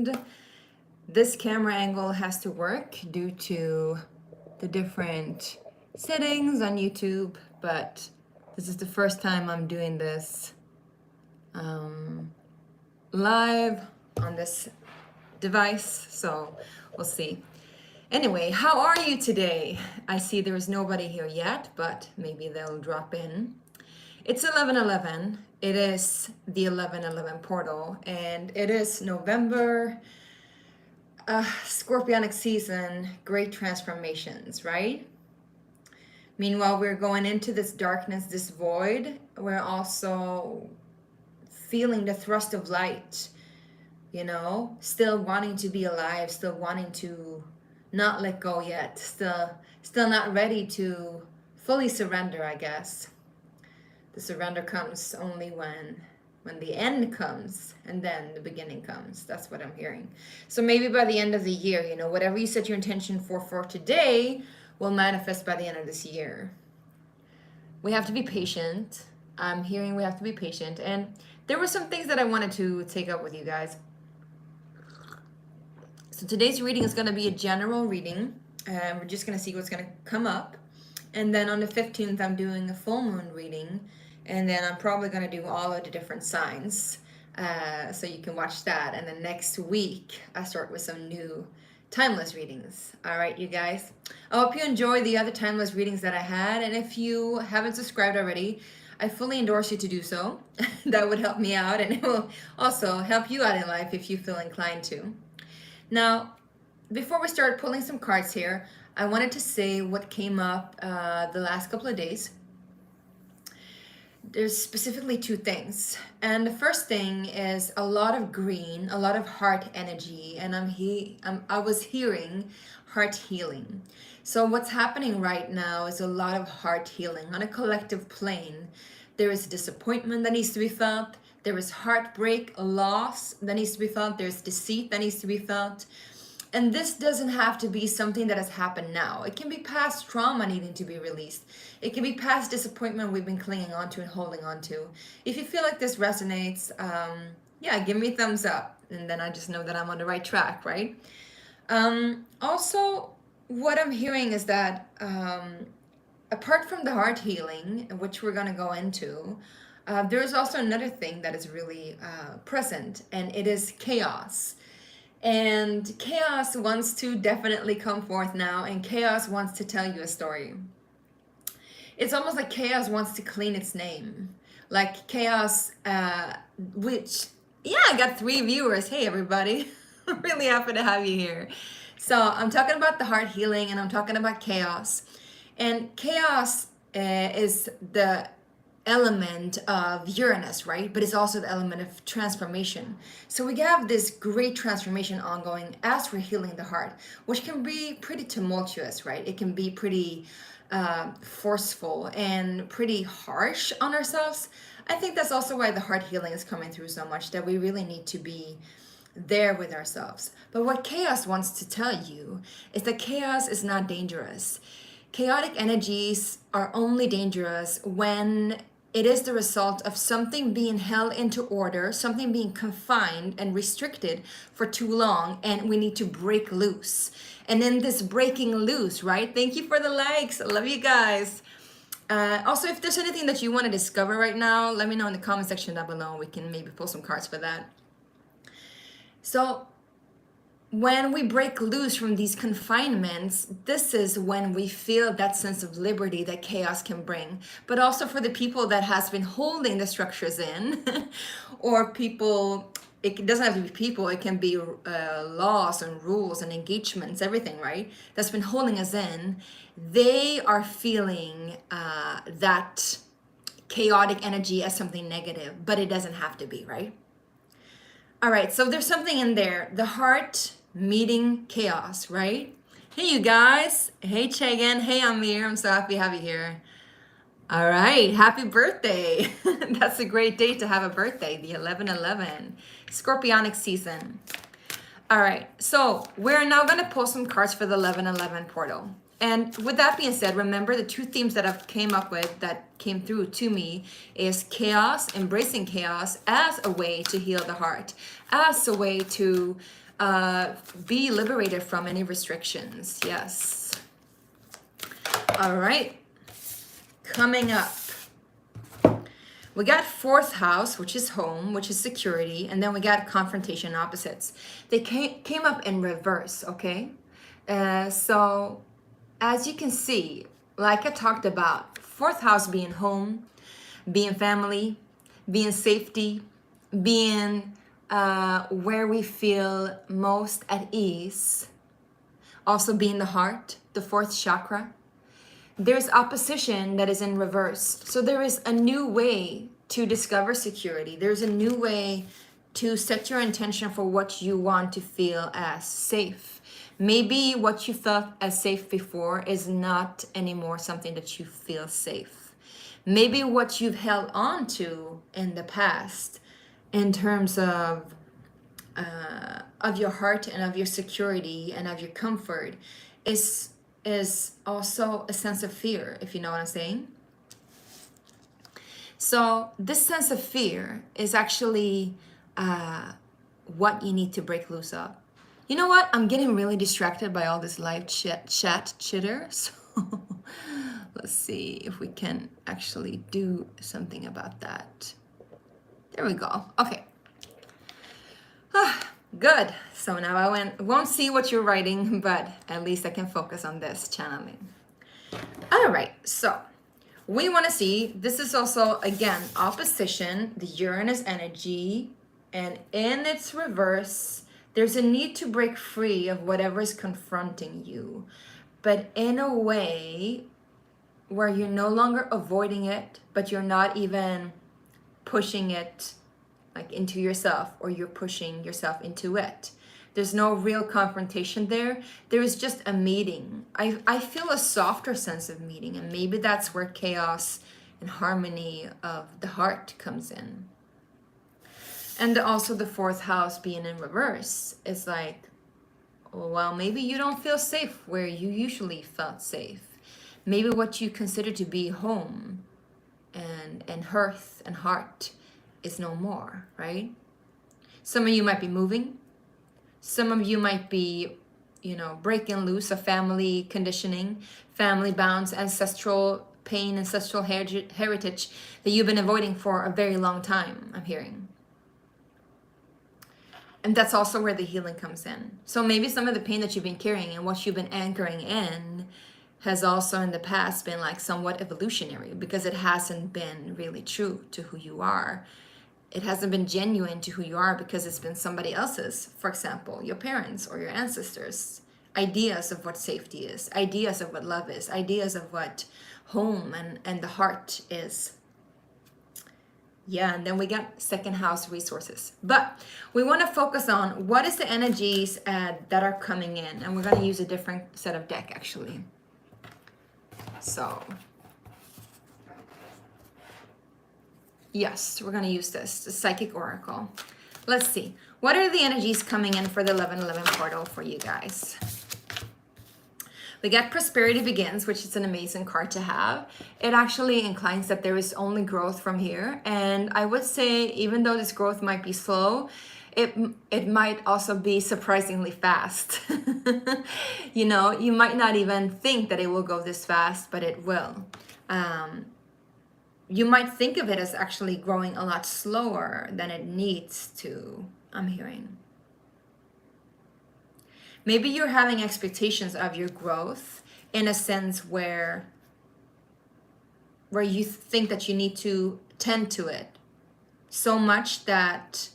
and this camera angle has to work due to the different settings on YouTube, but this is the first time I'm doing this live on this device, so we'll see. Anyway, how are you today? I see there is nobody here yet, but maybe they'll drop in. It's 11:11. It is the 11:11 portal, and it is November, Scorpionic season, great transformations, right? Meanwhile, we're going into this darkness, this void. We're also feeling the thrust of light, you know, still wanting to be alive, still wanting to not let go yet, still not ready to fully surrender, I guess. The surrender comes only when the end comes, and then the beginning comes. That's what I'm hearing. So maybe by the end of the year, you know, whatever you set your intention for today will manifest by the end of this year. We have to be patient. I'm hearing we have to be patient. And there were some things that I wanted to take up with you guys. So today's reading is going to be a general reading. We're just going to see what's going to come up. And then on the 15th, I'm doing a full moon reading. And then I'm probably going to do all of the different signs. So you can watch that. And then next week, I start with some new timeless readings. All right, you guys. I hope you enjoy the other timeless readings that I had. And if you haven't subscribed already, I fully endorse you to do so. That would help me out. And it will also help you out in life if you feel inclined to. Now, before we start pulling some cards here, I wanted to say what came up the last couple of days. There's specifically two things. And the first thing is a lot of green, a lot of heart energy, and I was hearing heart healing. So what's happening right now is a lot of heart healing on a collective plane. There is disappointment that needs to be felt. There is heartbreak, loss that needs to be felt. There's deceit that needs to be felt. And this doesn't have to be something that has happened now. It can be past trauma needing to be released. It can be past disappointment we've been clinging on to and holding on to. If you feel like this resonates, yeah, give me a thumbs up. And then I just know that I'm on the right track, right? Also, what I'm hearing is that apart from the heart healing, which we're going to go into, there's also another thing that is really present, and it is chaos. And chaos wants to definitely come forth now, and chaos wants to tell you a story. It's almost like chaos wants to clean its name. Like chaos, which, yeah, I got 3 viewers. Hey, everybody. I'm really happy to have you here. So I'm talking about the heart healing, and I'm talking about chaos. And chaos is the element of Uranus, right? But it's also the element of transformation. So we have this great transformation ongoing as we're healing the heart, which can be pretty tumultuous, right? It can be pretty forceful and pretty harsh on ourselves. I think that's also why the heart healing is coming through so much, that we really need to be there with ourselves. But what chaos wants to tell you is that chaos is not dangerous. Chaotic energies are only dangerous when it is the result of something being held into order, something being confined and restricted for too long, and we need to break loose. And in this breaking loose, right? Thank you for the likes. I love you guys. Also, if there's anything that you want to discover right now, let me know in the comment section down below. We can maybe pull some cards for that. So when we break loose from these confinements, this is when we feel that sense of liberty that chaos can bring. But also for the people that has been holding the structures in, or people, it doesn't have to be people, it can be laws and rules and engagements, everything, right? That's been holding us in. They are feeling that chaotic energy as something negative, but it doesn't have to be, right? All right, so there's something in there. The heart meeting chaos, right? Hey, you guys. Hey, Chagan. Hey, Amir. I'm so happy to have you here. All right, happy birthday. That's a great day to have a birthday, the 11/11, Scorpionic season. All right, so we're now going to pull some cards for the 11/11 portal. And with that being said, remember the 2 themes that I've came up with that came through to me is chaos, embracing chaos as a way to heal the heart, as a way to be liberated from any restrictions. Yes. All right. Coming up, we got fourth house, which is home, which is security, and then we got confrontation opposites. They came up in reverse, okay? So as you can see, like I talked about, fourth house being home, being family, being safety, being where we feel most at ease, also being the heart, the fourth chakra. There's opposition that is in reverse. So there is a new way to discover security. There's a new way to set your intention for what you want to feel as safe. Maybe what you felt as safe before is not anymore something that you feel safe. Maybe what you've held on to in the past in terms of your heart and of your security and of your comfort is also a sense of fear, if you know what I'm saying. So this sense of fear is actually what you need to break loose of. You know what? I'm getting really distracted by all this live chat chitter. So let's see if we can actually do something about that. There we go. Okay. Good. So now I won't see what you're writing, but at least I can focus on this channeling. All right. So we want to see, this is also, again, opposition, the Uranus energy, and in its reverse, there's a need to break free of whatever is confronting you, but in a way where you're no longer avoiding it, but you're not even pushing it like into yourself, or you're pushing yourself into it. There's no real confrontation there. There is just a meeting. I feel a softer sense of meeting, and maybe that's where chaos and harmony of the heart comes in. And also the fourth house being in reverse is like, well, maybe you don't feel safe where you usually felt safe. Maybe what you consider to be home and hearth and heart is no more, right? Some of you might be moving. Some of you might be, breaking loose of family conditioning, family bounds, ancestral pain, ancestral heritage that you've been avoiding for a very long time, I'm hearing. And that's also where the healing comes in. So maybe some of the pain that you've been carrying and what you've been anchoring in has also in the past been like somewhat evolutionary, because it hasn't been really true to who you are. It hasn't been genuine to who you are because it's been somebody else's, for example, your parents or your ancestors, ideas of what safety is, ideas of what love is, ideas of what home and the heart is. Yeah, and then we got second house resources. But we want to focus on what is the energies that are coming in. And we're going to use a different set of deck, actually. So, yes, we're going to use this, the Psychic Oracle. Let's see. What are the energies coming in for the 1111 portal for you guys? We get Prosperity Begins, which is an amazing card to have. It actually inclines that there is only growth from here. And I would say, even though this growth might be slow, it might also be surprisingly fast. You might not even think that it will go this fast, but it will. You might think of it as actually growing a lot slower than it needs to, I'm hearing. Maybe you're having expectations of your growth in a sense where you think that you need to tend to it so much that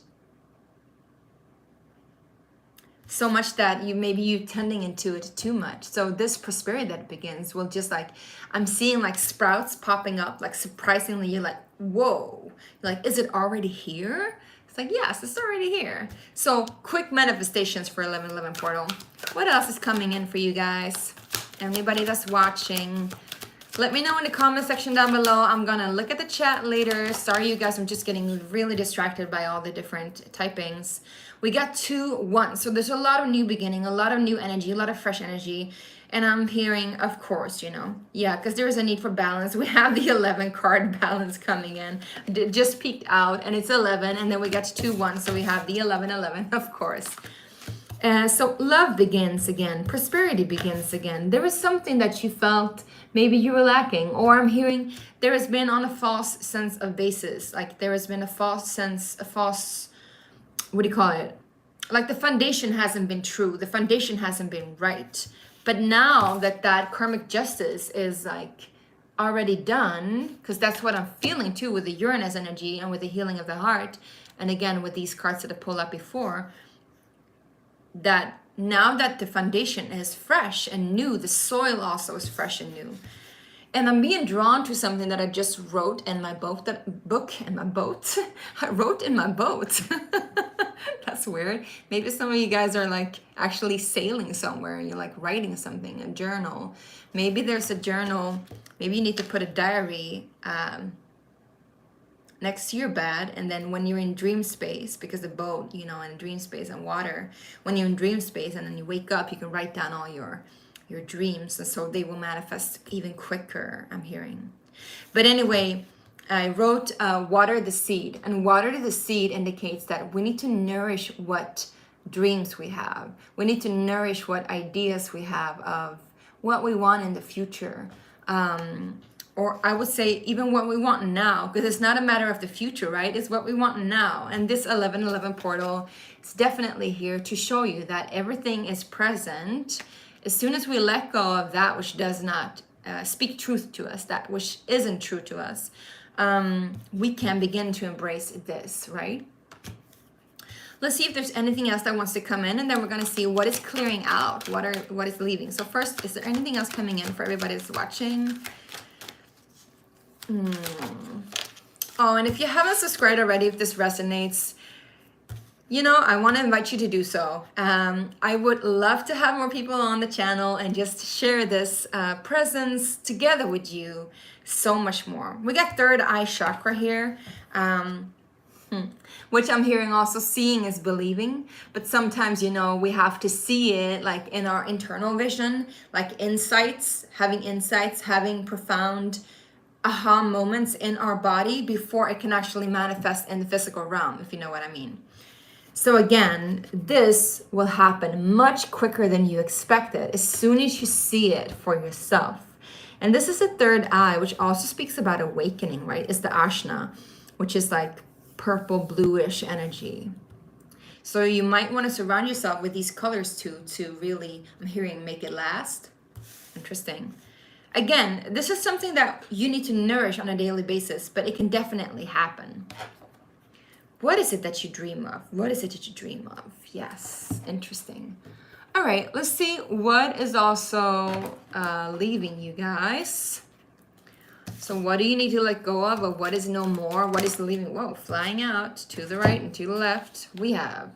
you tending into it too much. So this prosperity that begins will just like, I'm seeing like sprouts popping up, like surprisingly, you're like, whoa, like, is it already here? Like, yes, it's already here. So quick manifestations for 1111 portal. What else is coming in for you guys? Anybody that's watching, let me know in the comment section down below. I'm gonna look at the chat later. Sorry you guys, I'm just getting really distracted by all the different typings. We got 2-1, so there's a lot of new beginning, a lot of new energy, a lot of fresh energy. And I'm hearing, of course, yeah, because there is a need for balance. We have the 11 card balance coming in. It just peeked out, and it's 11, and then we got 2-1, so we have the 11-11, of course. So love begins again, prosperity begins again. There is something that you felt maybe you were lacking, or I'm hearing there has been on a false sense of basis. Like there has been a false sense, a false, what do you call it? Like the foundation hasn't been true, the foundation hasn't been right. But now that that karmic justice is like already done, because that's what I'm feeling too with the Uranus energy and with the healing of the heart, and again with these cards that I pulled up before, that now that the foundation is fresh and new, the soil also is fresh and new. And I'm being drawn to something that I just wrote in my boat, I wrote in my boat. That's weird. Maybe some of you guys are like actually sailing somewhere and you're like writing something, a journal. Maybe there's a journal. Maybe you need to put a diary next to your bed, and then when you're in dream space, because the boat, you know, in dream space and water, when you're in dream space and then you wake up, you can write down all your dreams, and so they will manifest even quicker, I'm hearing. But anyway, I wrote water the seed, and water the seed indicates that we need to nourish what dreams we have. We need to nourish what ideas we have of what we want in the future. Or I would say even what we want now, because it's not a matter of the future, right? It's what we want now. And this 1111 portal is definitely here to show you that everything is present. As soon as we let go of that which does not speak truth to us, that which isn't true to us, we can begin to embrace this, right? Let's see if there's anything else that wants to come in, and then we're going to see what is clearing out, what is leaving. So first, is there anything else coming in for everybody that's watching? Oh, and if you haven't subscribed already, if this resonates, you know, I want to invite you to do so. I would love to have more people on the channel and just share this presence together with you so much more. We got third eye chakra here, which I'm hearing also seeing is believing. But sometimes, you know, we have to see it like in our internal vision, like insights, having profound aha moments in our body before it can actually manifest in the physical realm, if you know what I mean. So again, this will happen much quicker than you expected as soon as you see it for yourself. And this is the third eye, which also speaks about awakening, right? It's the Ashna, which is like purple bluish energy. So you might want to surround yourself with these colors too, to really, I'm hearing, make it last. Interesting. Again, this is something that you need to nourish on a daily basis, but it can definitely happen. What is it that you dream of? What is it that you dream of? Yes, interesting. All right, let's see what is also leaving you guys. So what do you need to let go of, or what is no more? What is leaving? Whoa, flying out to the right and to the left. We have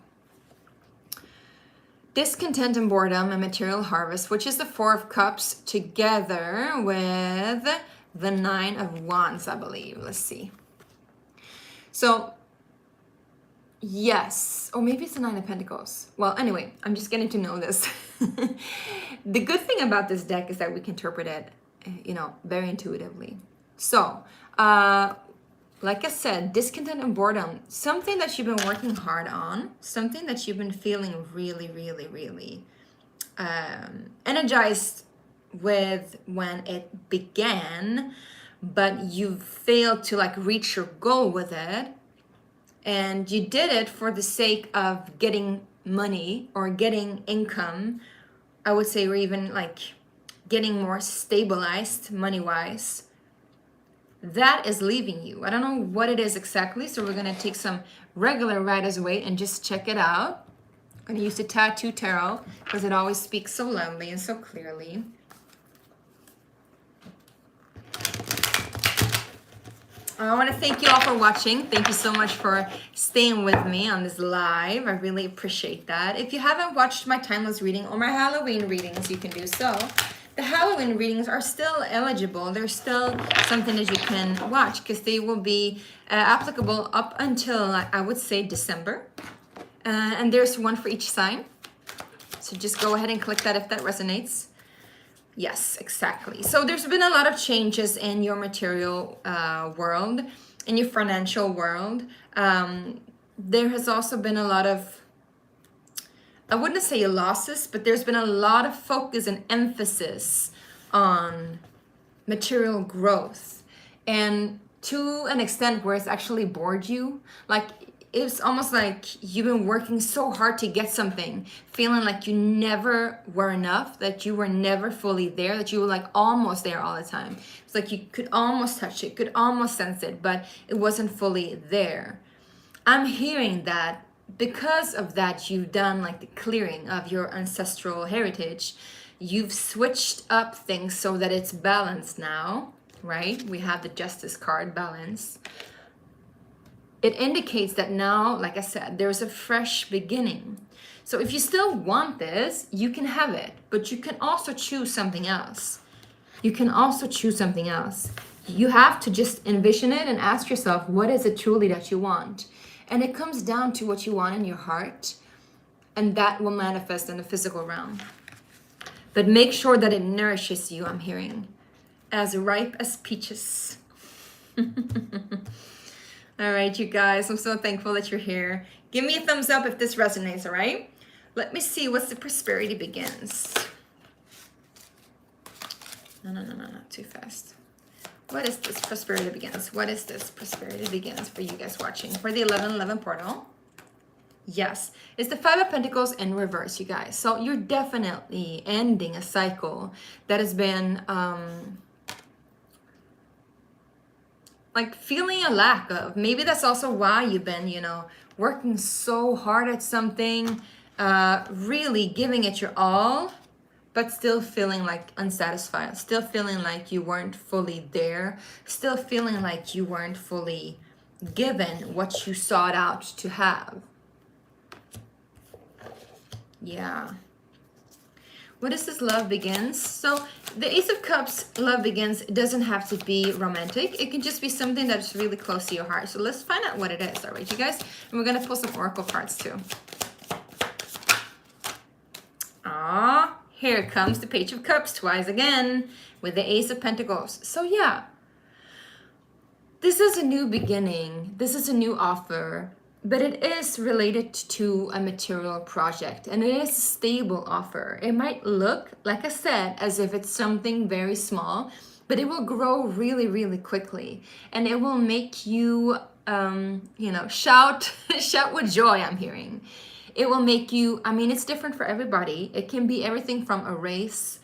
discontent and boredom and material harvest, which is the Four of Cups together with the Nine of Wands, I believe. Let's see. So, yes, or maybe it's the Nine of Pentacles. Well, anyway, I'm just getting to know this. The good thing about this deck is that we can interpret it, you know, very intuitively. So, like I said, discontent and boredom, something that you've been working hard on, something that you've been feeling really, really, really energized with when it began, but you failed to like reach your goal with it. And you did it for the sake of getting money or getting income, I would say, or even like getting more stabilized money-wise. That is leaving you. I don't know what it is exactly, so we're going to take some regular Rider-Waite and just check it out. I'm going to use the Tattoo Tarot because it always speaks so loudly and so clearly. I want to thank you all for watching. Thank you so much for staying with me on this live. I really appreciate that. If you haven't watched my timeless reading or my Halloween readings, you can do so. The Halloween readings are still eligible. They're still something that you can watch because they will be applicable up until, I would say, December. And there's one for each sign. So just go ahead and click that if that resonates. Yes, exactly. So there's been a lot of changes in your material world, in your financial world. There has also been a lot of I wouldn't say losses, but there's been a lot of focus and emphasis on material growth, and to an extent where it's actually bored you. Like, it's almost like you've been working so hard to get something, feeling like you never were enough, that you were never fully there, that you were like almost there all the time. It's like you could almost touch it, could almost sense it, but it wasn't fully there. I'm hearing that because of that, you've done like the clearing of your ancestral heritage. You've switched up things so that it's balanced now, right? We have the Justice card, balance. It indicates that now, like I said, there's a fresh beginning. So if you still want this, you can have it, but you can also choose something else. You can also choose something else. You have to just envision it and ask yourself, what is it truly that you want? And it comes down to what you want in your heart, and that will manifest in the physical realm. But make sure that it nourishes you, I'm hearing, as ripe as peaches. All right, you guys, I'm so thankful that you're here. Give me a thumbs up if this resonates, all right? Let me see what's the prosperity begins. No, too fast. What is this prosperity begins? What is this prosperity begins for you guys watching? For the 1111 portal. Yes, it's the Five of Pentacles in reverse, you guys. So you're definitely ending a cycle that has been like feeling a lack of. Maybe that's also why you've been, you know, working so hard at something, really giving it your all, but still feeling like unsatisfied, still feeling like you weren't fully there, still feeling like you weren't fully given what you sought out to have. Yeah. What is this love begins? So the Ace of Cups, love begins, it doesn't have to be romantic. It can just be something that's really close to your heart. So let's find out what it is, all right, you guys? And we're going to pull some oracle cards too. Ah, here comes the Page of Cups twice again with the Ace of Pentacles. So yeah, this is a new beginning. This is a new offer. But it is related to a material project, and it is a stable offer. It might look, like I said, as if it's something very small, but it will grow really, really quickly. And it will make you, you know, shout, shout with joy, I'm hearing. It will make you, I mean, it's different for everybody. It can be everything from a race,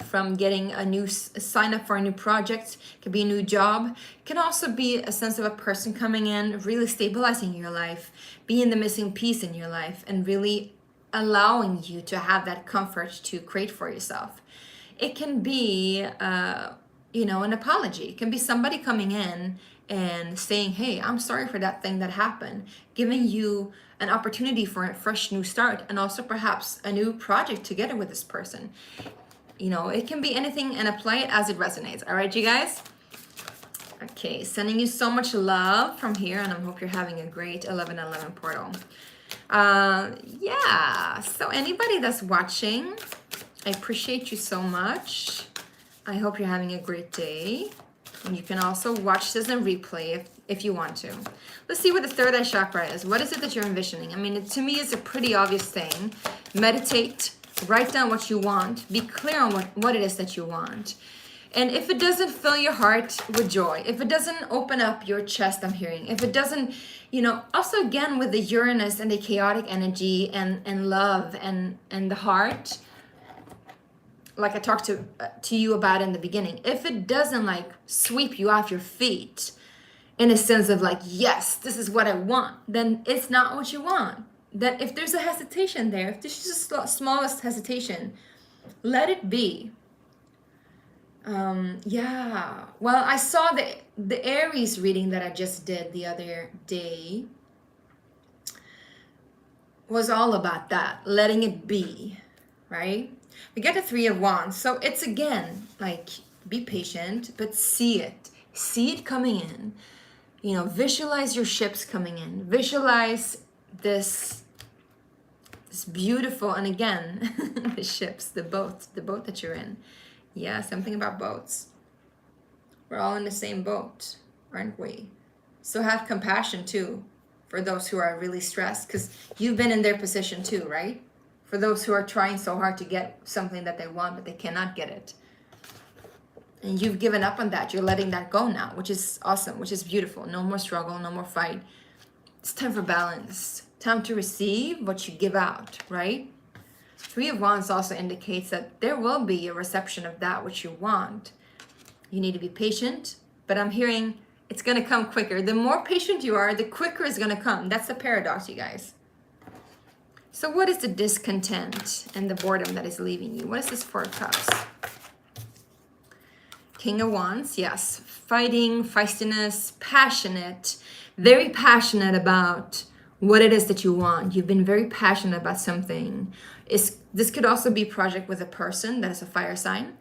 from getting a new sign up for a new project, it can be a new job. It can also be a sense of a person coming in, really stabilizing your life, being the missing piece in your life, and really allowing you to have that comfort to create for yourself. It can be, you know, an apology. It can be somebody coming in and saying, hey, I'm sorry for that thing that happened, giving you an opportunity for a fresh new start, and also perhaps a new project together with this person. You know, it can be anything, and apply it as it resonates. All right, you guys? Okay, sending you so much love from here, and I hope you're having a great 1111 portal. Yeah, so anybody that's watching, I appreciate you so much. I hope you're having a great day. And you can also watch this in replay if you want to. Let's see what the third eye chakra is. What is it that you're envisioning? I mean, to me, it's a pretty obvious thing. Meditate. Write down what you want. Be clear on what it is that you want. And if it doesn't fill your heart with joy, if it doesn't open up your chest, I'm hearing, if it doesn't, you know, also again with the Uranus and the chaotic energy and love and the heart, like I talked to you about in the beginning, if it doesn't like sweep you off your feet in a sense of like, yes, this is what I want, then it's not what you want. That if there's a hesitation there, if there's just the smallest hesitation, let it be. Yeah, well, I saw the Aries reading that I just did the other day was all about that, letting it be, right? We get the Three of Wands, so it's again like, be patient, but see it coming in. You know, visualize your ships coming in, visualize this beautiful, and again, the ships, the boat that you're in. Yeah, something about boats. We're all in the same boat, aren't we? So have compassion too for those who are really stressed, because you've been in their position too, right? For those who are trying so hard to get something that they want, but they cannot get it. And you've given up on that. You're letting that go now, which is awesome, which is beautiful. No more struggle, no more fight. It's time for balance. Time to receive what you give out, right? Three of Wands also indicates that there will be a reception of that which you want. You need to be patient, but I'm hearing it's going to come quicker. The more patient you are, the quicker it's going to come. That's the paradox, you guys. So what is the discontent and the boredom that is leaving you? What is this Four of Cups? King of Wands, yes. Fighting, feistiness, passionate, very passionate about what it is that you want. You've been very passionate about something. This could also be a project with a person that is a fire sign.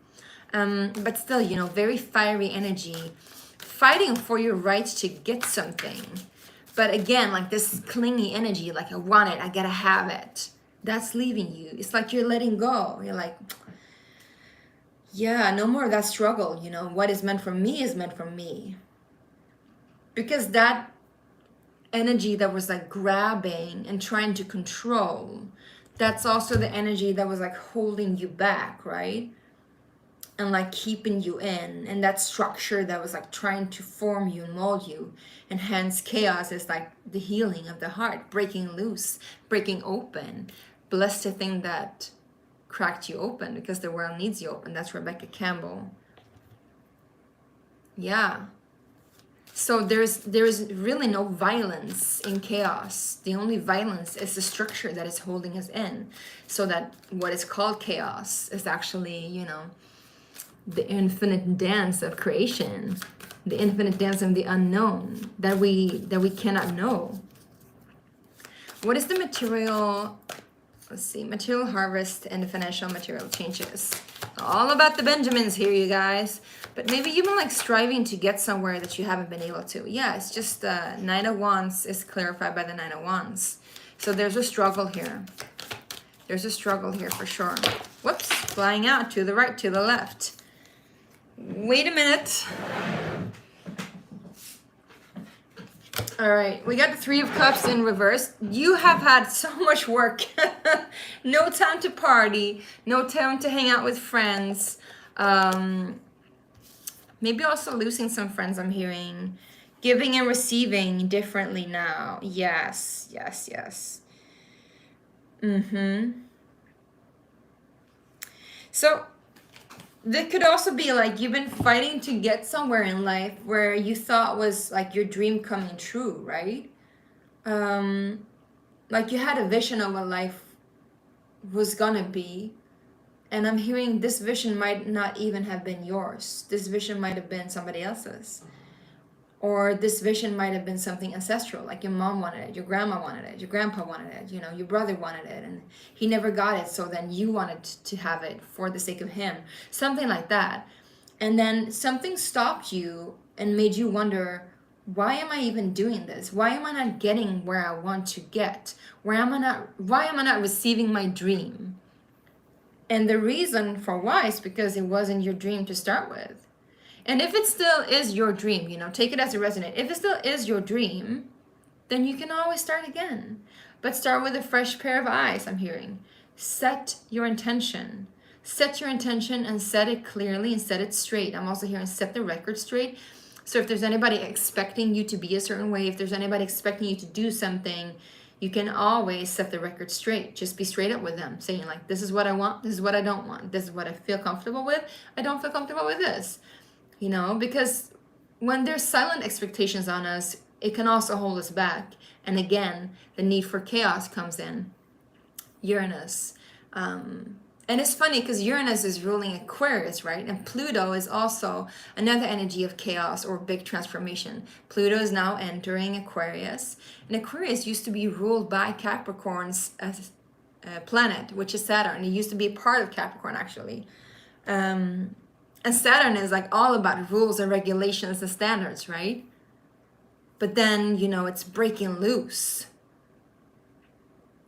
But still, you know, very fiery energy. Fighting for your right to get something. But again, like this clingy energy, like I want it, I gotta have it. That's leaving you. It's like you're letting go. You're like, yeah, no more of that struggle. You know, what is meant for me is meant for me. Because that energy that was like grabbing and trying to control, that's also the energy that was like holding you back, right? And like keeping you in, and that structure that was like trying to form you, mold you. And hence chaos is like the healing of the heart, breaking loose, breaking open. Blessed the thing that cracked you open, because the world needs you open. That's Rebecca Campbell. Yeah. So there's really no violence in chaos. The only violence is the structure that is holding us in. So that what is called chaos is actually, you know, the infinite dance of creation, the infinite dance of the unknown that we cannot know. What is the material? Let's see, material harvest and the financial material changes. All about the Benjamins here, you guys. But maybe you've been like striving to get somewhere that you haven't been able to. Yeah, it's just Nine of Wands is clarified by the Nine of Wands. So there's a struggle here. There's a struggle here for sure. Whoops, flying out to the right, to the left. Wait a minute. All right, we got the Three of Cups in reverse. You have had so much work. No time to party, no time to hang out with friends. Maybe also losing some friends, I'm hearing. Giving and receiving differently now. Yes, yes, yes. So there could also be like you've been fighting to get somewhere in life where you thought was like your dream coming true, right? Like you had a vision of what life was gonna be. And I'm hearing this vision might not even have been yours. This vision might have been somebody else's. Or this vision might have been something ancestral, like your mom wanted it, your grandma wanted it, your grandpa wanted it, you know, your brother wanted it, and he never got it, so then you wanted to have it for the sake of him. Something like that. And then something stopped you and made you wonder, why am I even doing this? Why am I not getting where I want to get? Why am I not receiving my dream? And the reason for why is because it wasn't your dream to start with. And if it still is your dream, you know, take it as a resonate. If it still is your dream, then you can always start again. But start with a fresh pair of eyes, I'm hearing. Set your intention. Set your intention and set it clearly and set it straight. I'm also hearing set the record straight. So if there's anybody expecting you to be a certain way, if there's anybody expecting you to do something, you can always set the record straight. Just be straight up with them, saying like, this is what I want, this is what I don't want, this is what I feel comfortable with, I don't feel comfortable with this. You know, because when there's silent expectations on us, it can also hold us back. And again, the need for chaos comes in. Uranus. And it's funny because Uranus is ruling Aquarius, right? And Pluto is also another energy of chaos or big transformation. Pluto is now entering Aquarius. And Aquarius used to be ruled by Capricorn's planet, which is Saturn. It used to be a part of Capricorn, actually. And Saturn is like all about rules and regulations and standards, right? But then, you know, it's breaking loose.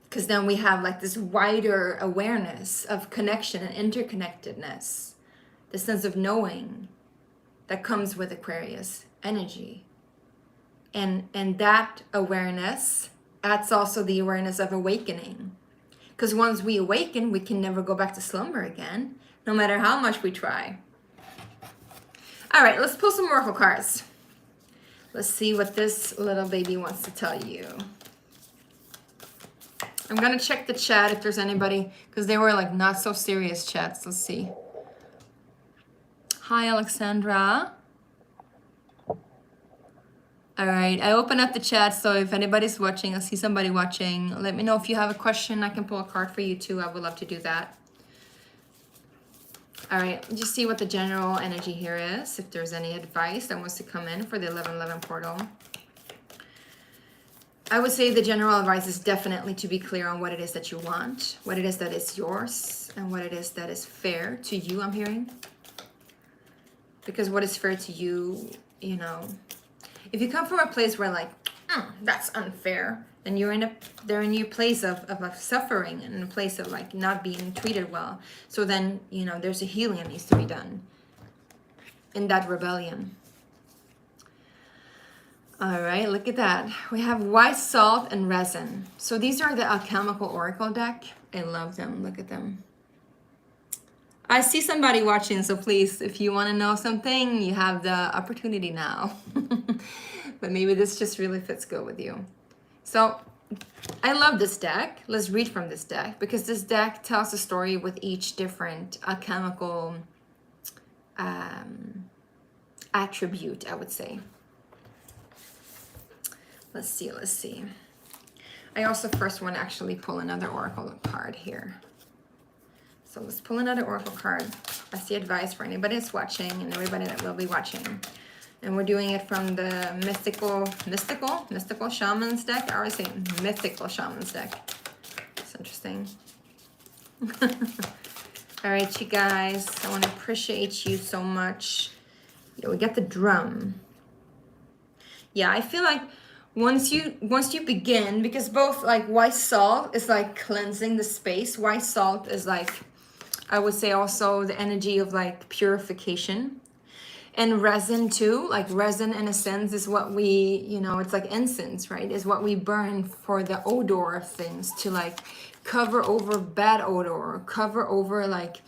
Because then we have like this wider awareness of connection and interconnectedness. The sense of knowing that comes with Aquarius energy. And that awareness adds also the awareness of awakening. Because once we awaken, we can never go back to slumber again, no matter how much we try. All right, let's pull some oracle cards. Let's see what this little baby wants to tell you. I'm gonna check the chat if there's anybody, because they were like not so serious chats. Let's see. Hi, Alexandra. All right, I open up the chat, so if anybody's watching, I see somebody watching, let me know if you have a question. I can pull a card for you too. I would love to do that. All right, just see what the general energy here is, if there's any advice that wants to come in for the 1111 portal. I would say the general advice is definitely to be clear on what it is that you want, what it is that is yours, and what it is that is fair to you, I'm hearing. Because what is fair to you, you know, if you come from a place where like, that's unfair, then they're in your place of suffering and a place of like not being treated well. So then, you know, there's a healing that needs to be done in that rebellion. All right, look at that. We have white salt and resin. So these are the alchemical oracle deck. I love them. Look at them. I see somebody watching, so please, if you want to know something, you have the opportunity now. But maybe this just really fits good with you. So I love this deck. Let's read from this deck, because this deck tells a story with each different alchemical attribute, I would say. Let's see. I also first want to actually pull another oracle card here. So let's pull another oracle card. That's the advice for anybody that's watching and everybody that will be watching. And we're doing it from the mystical shamans deck. I always say mythical shamans deck. It's interesting. All right, you guys, I want to appreciate you so much. Yeah, we got the drum. Yeah, I feel like once you begin, because both like white salt is like cleansing the space. White salt is like, I would say also the energy of like purification. And resin too, like resin in a sense is what we, you know, it's like incense, right? Is what we burn for the odor of things, to like cover over bad odor, or cover over like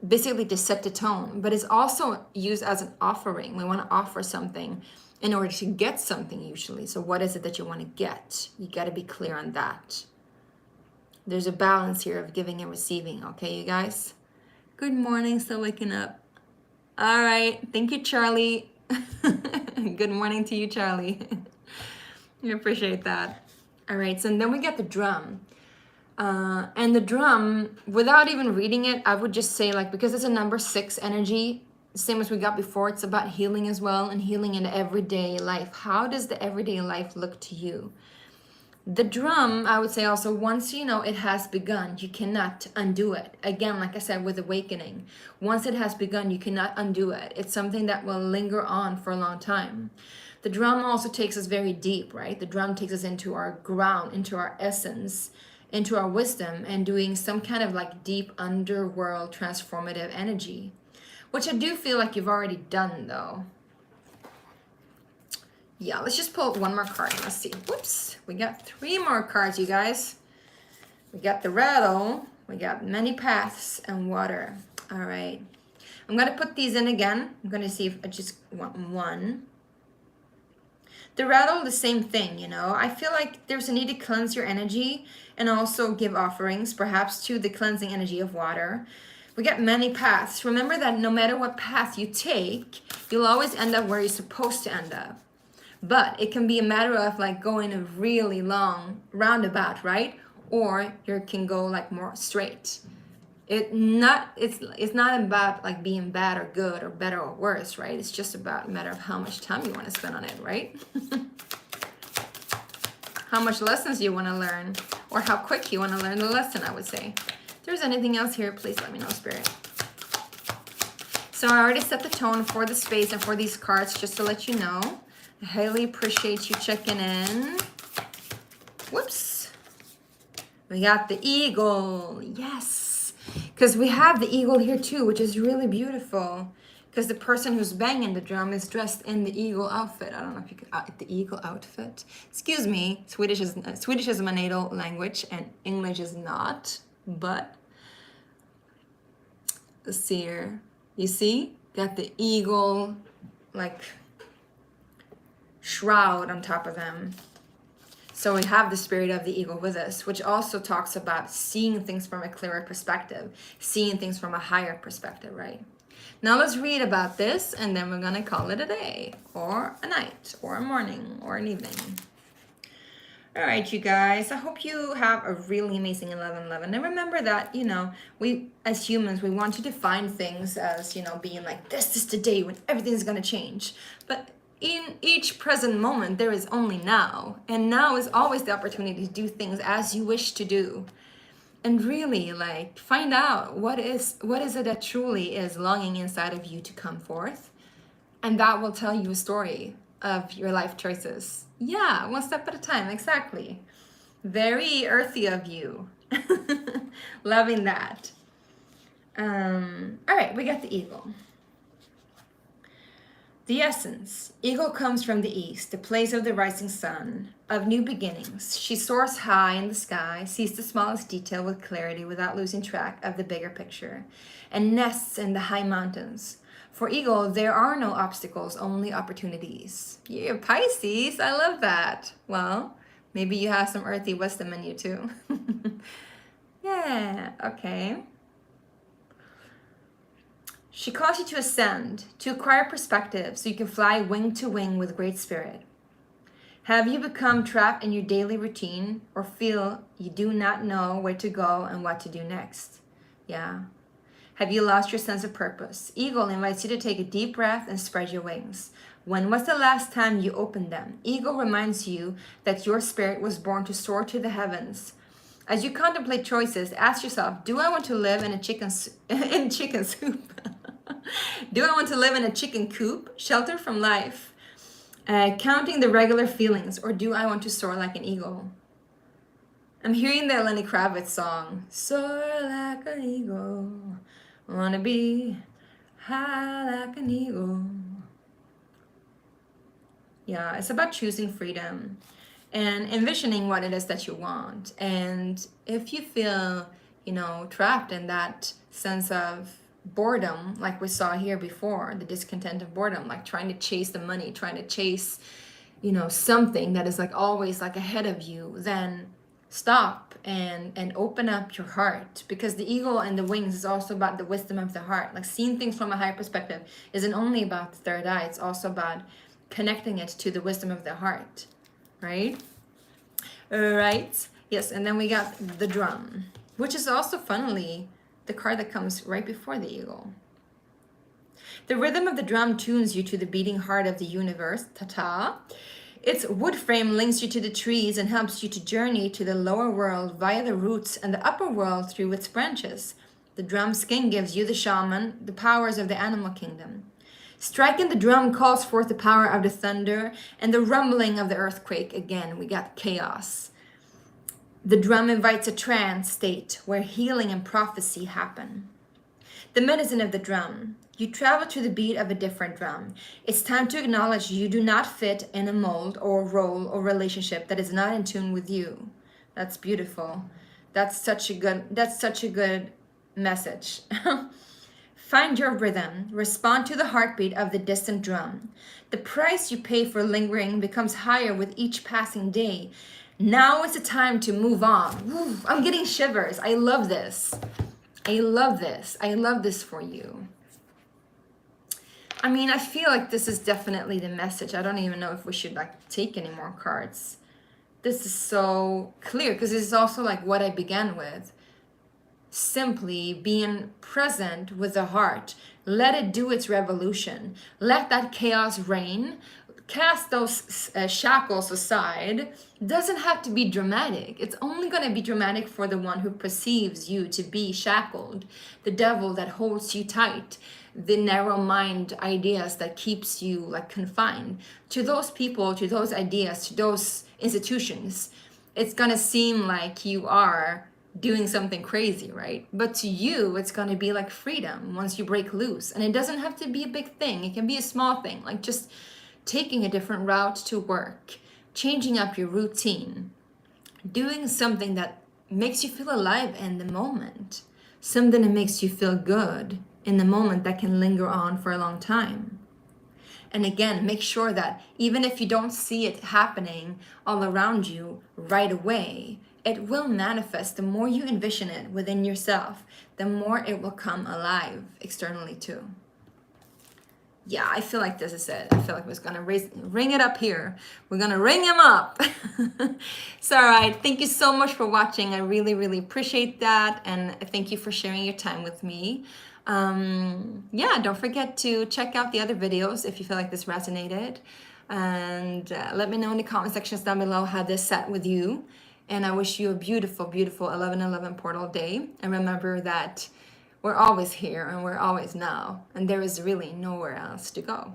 basically to set the tone. But it's also used as an offering. We want to offer something in order to get something usually. So what is it that you want to get? You got to be clear on that. There's a balance here of giving and receiving, okay, you guys? Good morning, still waking up. All right, thank you, Charlie. Good morning to you, Charlie. I appreciate that. All right, so then we get the drum. And the drum, without even reading it, I would just say, like, because it's a number 6 energy, same as we got before, it's about healing as well, and healing in everyday life. How does the everyday life look to you? The drum, I would say also, once you know it has begun, you cannot undo it. Again, like I said, with awakening, once it has begun, you cannot undo it. It's something that will linger on for a long time. The drum also takes us very deep, right? The drum takes us into our ground, into our essence, into our wisdom, and doing some kind of like deep underworld transformative energy, which I do feel like you've already done though. Yeah, let's just pull one more card and let's see. Whoops, we got 3 more cards, you guys. We got the rattle, we got many paths, and water. All right, I'm gonna put these in again. I'm gonna see if I just want one. The rattle, the same thing, you know. I feel like there's a need to cleanse your energy and also give offerings, perhaps to the cleansing energy of water. We got many paths. Remember that no matter what path you take, you'll always end up where you're supposed to end up. But it can be a matter of like going a really long roundabout, right? Or you can go like more straight. It's not about like being bad or good or better or worse, right? It's just about a matter of how much time you want to spend on it, right? How much lessons you want to learn, or how quick you want to learn the lesson, I would say. If there's anything else here, please let me know, Spirit. So I already set the tone for the space and for these cards, just to let you know. I highly appreciate you checking in. Whoops. We got the eagle. Yes. Because we have the eagle here too, which is really beautiful. because the person who's banging the drum is dressed in the eagle outfit. I don't know if you could, the eagle outfit. Excuse me, Swedish is my natal language and English is not, but let's see here. You see, got the eagle like shroud on top of them. So we have the spirit of the eagle with us, which also talks about seeing things from a clearer perspective, seeing things from a higher perspective, right? Now let's read about this, and then we're gonna call it a day, or a night, or a morning, or an evening. All right, you guys, I hope you have a really amazing 11/11. And remember that, you know, we as humans, we want to define things as, you know, being like, this is the day when everything's gonna change. But in each present moment, there is only now. And now is always the opportunity to do things as you wish to do. And really, like, find out what is it that truly is longing inside of you to come forth. And that will tell you a story of your life choices. Yeah, one step at a time, exactly. Very earthy of you. Loving that. All right, we got the eagle. The essence. Eagle comes from the east, the place of the rising sun, of new beginnings. She soars high in the sky, sees the smallest detail with clarity without losing track of the bigger picture, and nests in the high mountains. For eagle, there are no obstacles, only opportunities. Yeah, Pisces, I love that. Well, maybe you have some earthy wisdom in you too. Yeah, okay. She calls you to ascend, to acquire perspective so you can fly wing to wing with great spirit. Have you become trapped in your daily routine or feel you do not know where to go and what to do next? Yeah. Have you lost your sense of purpose? Eagle invites you to take a deep breath and spread your wings. When was the last time you opened them? Eagle reminds you that your spirit was born to soar to the heavens. As you contemplate choices, ask yourself, do I want to live in a chicken soup? Do I want to live in a chicken coop, sheltered from life, counting the regular feelings, or do I want to soar like an eagle? I'm hearing the Lenny Kravitz song, soar like an eagle, wanna be high like an eagle. Yeah, it's about choosing freedom and envisioning what it is that you want. And if you feel, you know, trapped in that sense of boredom, like we saw here before, the discontent of boredom, like trying to chase the money, trying to chase, you know, something that is like always like ahead of you, then stop and open up your heart, because the eagle and the wings is also about the wisdom of the heart. Like seeing things from a higher perspective isn't only about the third eye, it's also about connecting it to the wisdom of the heart, right? Right. Yes, and then we got the drum, which is also funnily the card that comes right before the eagle. The rhythm of the drum tunes you to the beating heart of the universe, ta-ta. Its wood frame links you to the trees and helps you to journey to the lower world via the roots and the upper world through its branches. The drum skin gives you, the shaman, the powers of the animal kingdom. Striking the drum calls forth the power of the thunder and the rumbling of the earthquake. Again, we got chaos. The drum invites a trance state where healing and prophecy happen. The medicine of the drum. You travel to the beat of a different drum. It's time to acknowledge you do not fit in a mold or role or relationship that is not in tune with you. That's beautiful. That's such a good message. Find your rhythm. Respond to the heartbeat of the distant drum. The price you pay for lingering becomes higher with each passing day. Now is the time to move on. Woo, I'm getting shivers. I love this. I love this. I love this for you. I mean, I feel like this is definitely the message. I don't even know if we should like take any more cards. This is so clear because this is also like what I began with. Simply being present with the heart. Let it do its revolution. Let that chaos reign. Cast those shackles aside. Doesn't have to be dramatic. It's only going to be dramatic for the one who perceives you to be shackled. The devil that holds you tight. The narrow mind ideas that keeps you like confined. To those people, to those ideas, to those institutions, it's going to seem like you are doing something crazy, right? But to you, it's going to be like freedom once you break loose. And it doesn't have to be a big thing. It can be a small thing, like just taking a different route to work, changing up your routine, doing something that makes you feel alive in the moment, something that makes you feel good in the moment that can linger on for a long time. And again, make sure that even if you don't see it happening all around you right away, it will manifest. The more you envision it within yourself, the more it will come alive externally too. Yeah, I feel like this is it. I feel like we're gonna ring it up here. We're gonna ring him up. So, all right. Thank you so much for watching. I really, really appreciate that. And thank you for sharing your time with me. Yeah, don't forget to check out the other videos if you feel like this resonated. And let me know in the comment sections down below how this sat with you. And I wish you a beautiful, beautiful 11/11 portal day. And remember that we're always here and we're always now. And there is really nowhere else to go.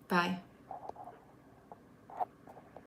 Bye.